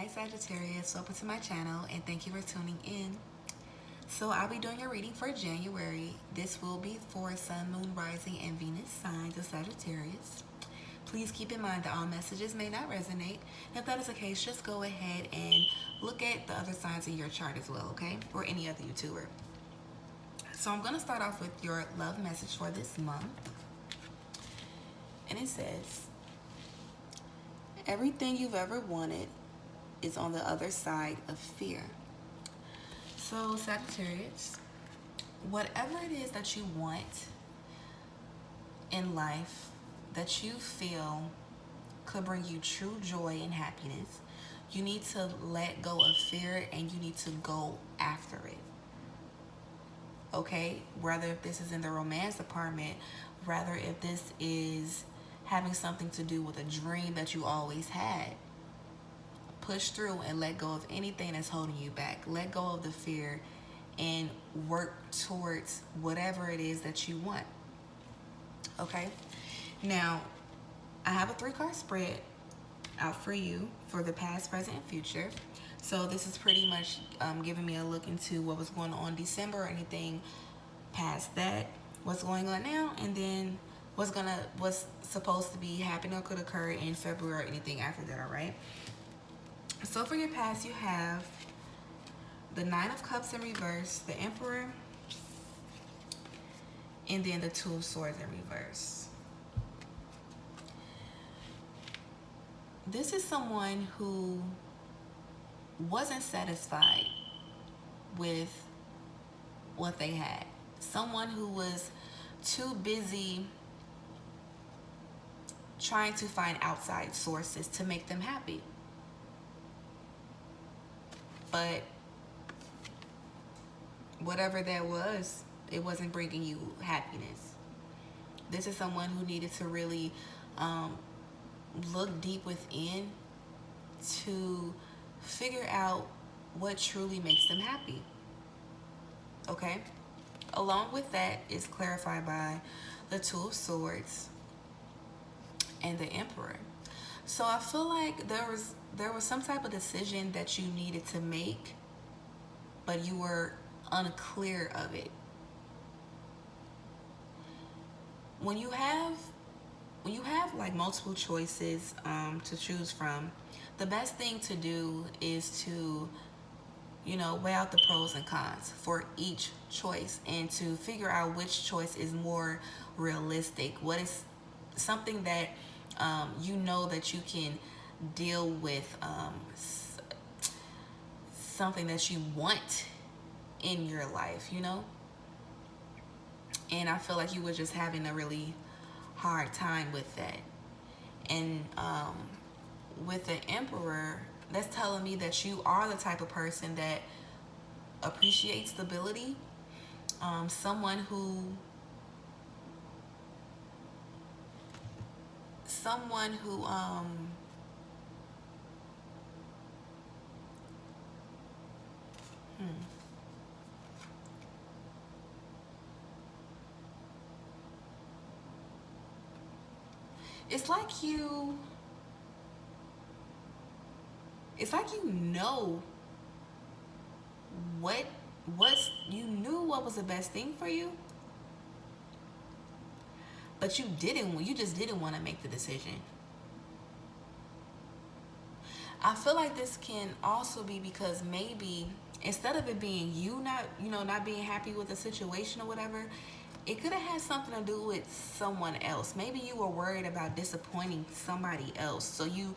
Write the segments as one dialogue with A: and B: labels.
A: Hi Sagittarius, welcome to my channel and thank you for tuning in. So I'll be doing your reading for January. This will be for Sun, Moon, Rising, and Venus signs of Sagittarius. Please keep in mind that all messages may not resonate. If that is the case, just go ahead and look at the other signs in your chart as well, okay? Or any other YouTuber. So I'm going to start off with your love message for this month. And it says, everything you've ever wanted is on the other side of fear. So Sagittarius, whatever it is that you want in life that you feel could bring you true joy and happiness, you need to let go of fear and you need to go after it. Okay? Whether if this is in the romance department, rather if this is having something to do with a dream that you always had. Push through and let go of anything that's holding you back. Let go of the fear and work towards whatever it is that you want. Okay? Now, I have a 3-card spread out for you for the past, present, and future. So this is pretty much giving me a look into what was going on in December or anything past that, what's going on now, and then what's supposed to be happening or could occur in February or anything after that, all right? So for your past, you have the 9 of Cups in reverse, the Emperor, and then the 2 of Swords in reverse. This is someone who wasn't satisfied with what they had. Someone who was too busy trying to find outside sources to make them happy. But whatever that was, it wasn't bringing you happiness. This is someone who needed to really look deep within to figure out what truly makes them happy. Okay? Along with that is clarified by the 2 of Swords and the Emperor. So I feel like there was some type of decision that you needed to make, but you were unclear of it. When you have like multiple choices to choose from, the best thing to do is to, weigh out the pros and cons for each choice and to figure out which choice is more realistic. What is something that that you can deal with, something that you want in your life, And I feel like you were just having a really hard time with that. And with the Emperor, that's telling me that you are the type of person that appreciates stability, someone who it's like you know you knew what was the best thing for you, but you just didn't want to make the decision. I feel like this can also be because maybe instead of it being you not being happy with the situation or whatever, it could have had something to do with someone else. Maybe you were worried about disappointing somebody else, so you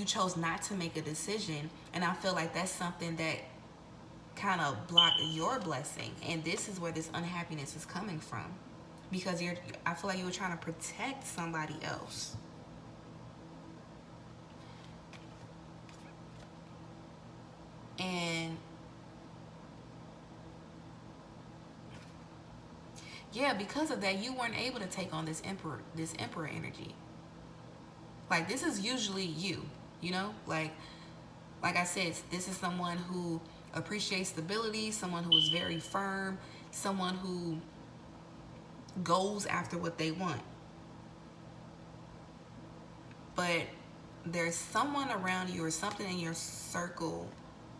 A: chose not to make a decision. And I feel like that's something that kind of blocked your blessing, and this is where this unhappiness is coming from, because I feel like you were trying to protect somebody else. And yeah, because of that, you weren't able to take on this emperor energy. Like, this is usually you, like I said, this is someone who appreciates stability, someone who is very firm, someone who goes after what they want. But there's someone around you or something in your circle,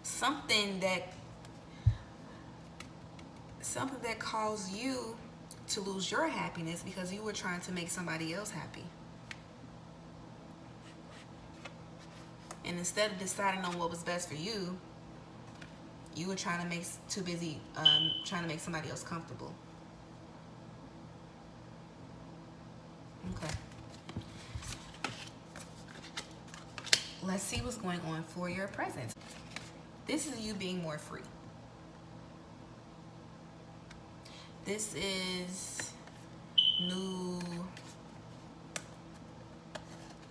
A: something that caused you to lose your happiness because you were trying to make somebody else happy. And instead of deciding on what was best for you, you were too busy trying to make somebody else comfortable. Okay. Let's see what's going on for your present. This is you being more free. This is new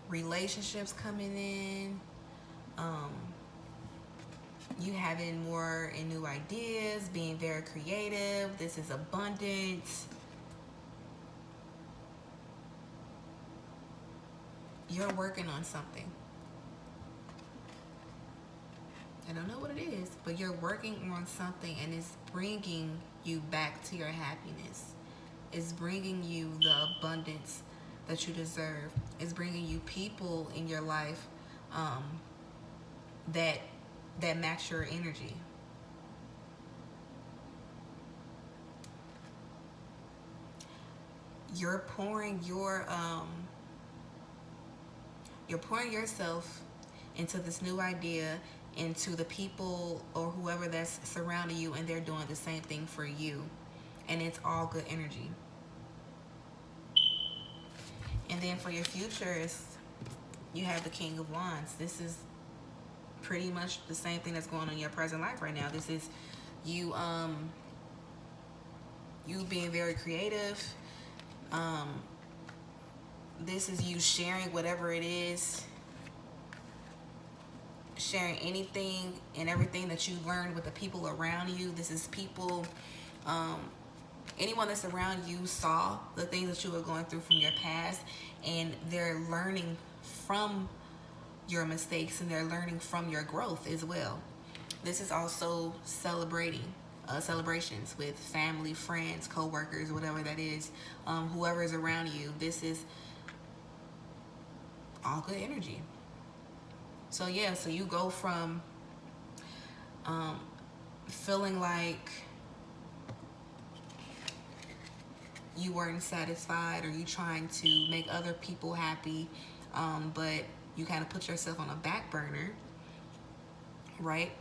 A: relationships coming in. You having more and new ideas, being very creative. This is abundance. You're working on something. I don't know what it is, but you're working on something, and it's bringing you back to your happiness. It's bringing you the abundance that you deserve. It's bringing you people in your life that match your energy. You're pouring yourself into this new idea, into the people or whoever that's surrounding you, and they're doing the same thing for you, and it's all good energy. And then for your futures, you have the King of Wands. This is pretty much the same thing that's going on in your present life right now. This is you you being very creative. This is you sharing whatever it is, sharing anything and everything that you learned with the people around you. This is people, anyone that's around you saw the things that you were going through from your past, and they're learning from your mistakes, and they're learning from your growth as well. This is also celebrations with family, friends, co-workers, whatever that is, whoever is around you. This is all good energy. So yeah, so you go from feeling like you weren't satisfied, or you trying to make other people happy, but you kind of put yourself on a back burner, right?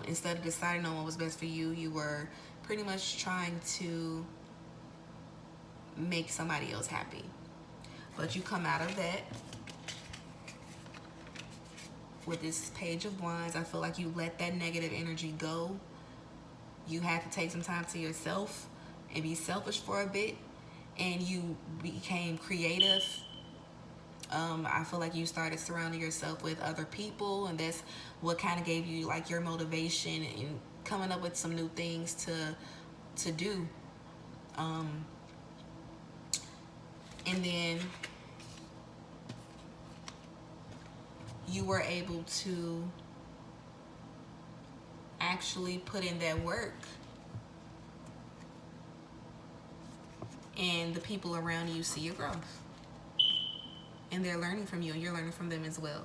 A: Instead of deciding on what was best for you, you were pretty much trying to make somebody else happy. But you come out of that with this Page of Wands. I feel like you let that negative energy go. You had to take some time to yourself and be selfish for a bit, and you became creative. I feel like you started surrounding yourself with other people, and that's what kind of gave you like your motivation and coming up with some new things to do. And then you were able to actually put in that work, and the people around you see your growth, and they're learning from you, and you're learning from them as well.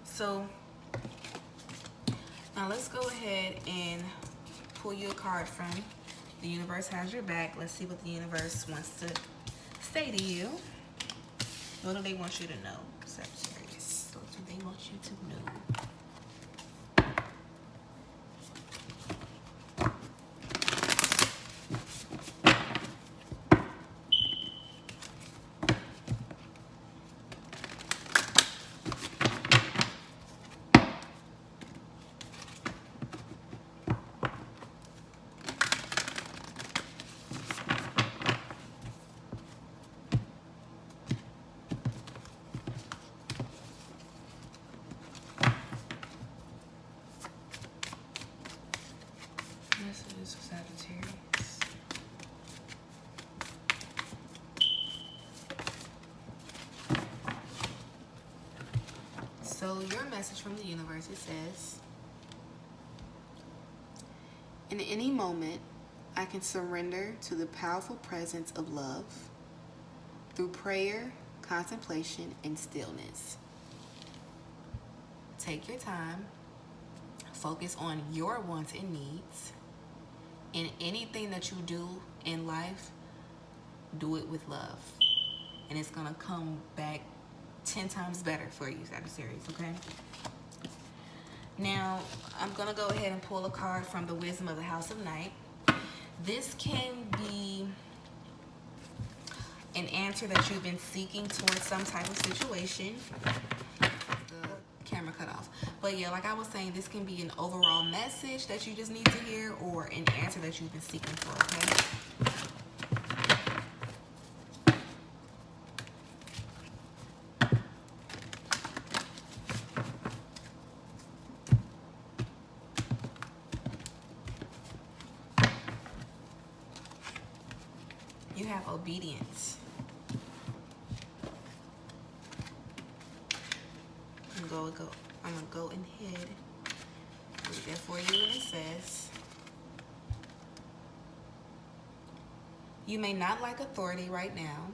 A: So now let's go ahead and pull you a card from The Universe Has Your Back. Let's see what the universe wants to say to you. What do they want you to know, Sagittarius? What do they want you to know? Messages for Sagittarius. So your message from the universe, it says, in any moment, I can surrender to the powerful presence of love. Through prayer, contemplation, and stillness. Take your time. Focus on your wants and needs. In anything that you do in life, do it with love. And it's going to come back 10 times better for you, Sagittarius, okay? Now, I'm going to go ahead and pull a card from the Wisdom of the House of Night. This can be an answer that you've been seeking towards some type of situation. The camera cut off. But yeah, like I was saying, this can be an overall message that you just need to hear or an answer that you've been seeking for, okay? You have obedience. I'm gonna go ahead, read that for you, and it says, you may not like authority right now,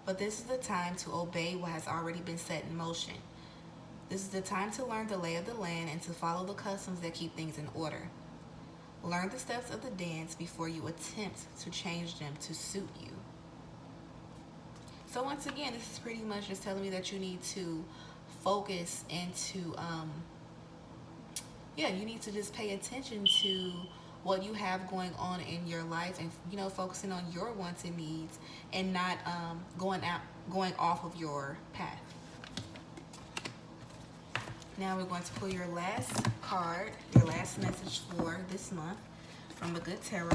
A: but this is the time to obey what has already been set in motion. This is the time to learn the lay of the land and to follow the customs that keep things in order. Learn the steps of the dance before you attempt to change them to suit you. So once again, this is pretty much just telling me that you need to focus and to, you need to just pay attention to what you have going on in your life and, focusing on your wants and needs and not going off of your path. Now we're going to pull your last card, your last message for this month from the Good Tarot.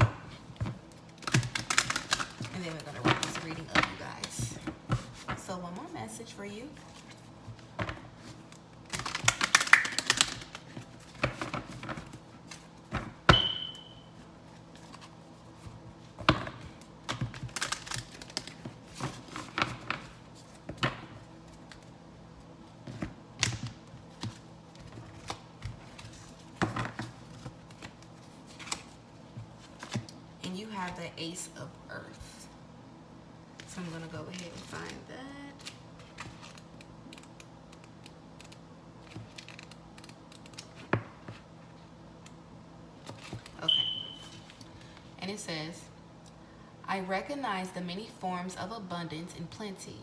A: And then we're going to wrap this reading up, you guys. So one more message for you. And you have the Ace of Earth. So I'm going to go ahead and find that. Okay. And it says, I recognize the many forms of abundance and plenty,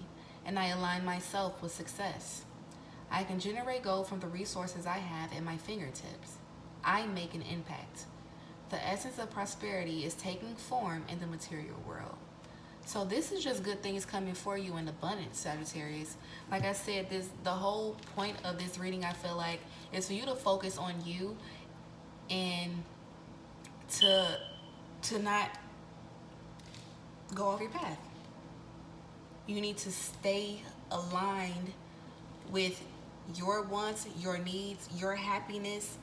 A: and I align myself with success. I can generate gold from the resources I have at my fingertips. I make an impact. The essence of prosperity is taking form in the material world. So this is just good things coming for you in abundance, Sagittarius. Like I said, the whole point of this reading, I feel like, is for you to focus on you and to not go off your path. You need to stay aligned with your wants, your needs, your happiness,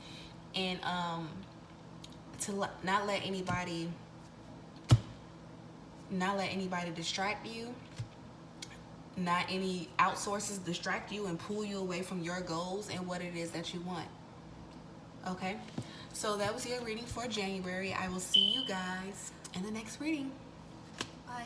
A: and to not let anybody distract you, not any outsources distract you and pull you away from your goals and what it is that you want. Okay, so that was your reading for January. I will see you guys in the next reading. Bye.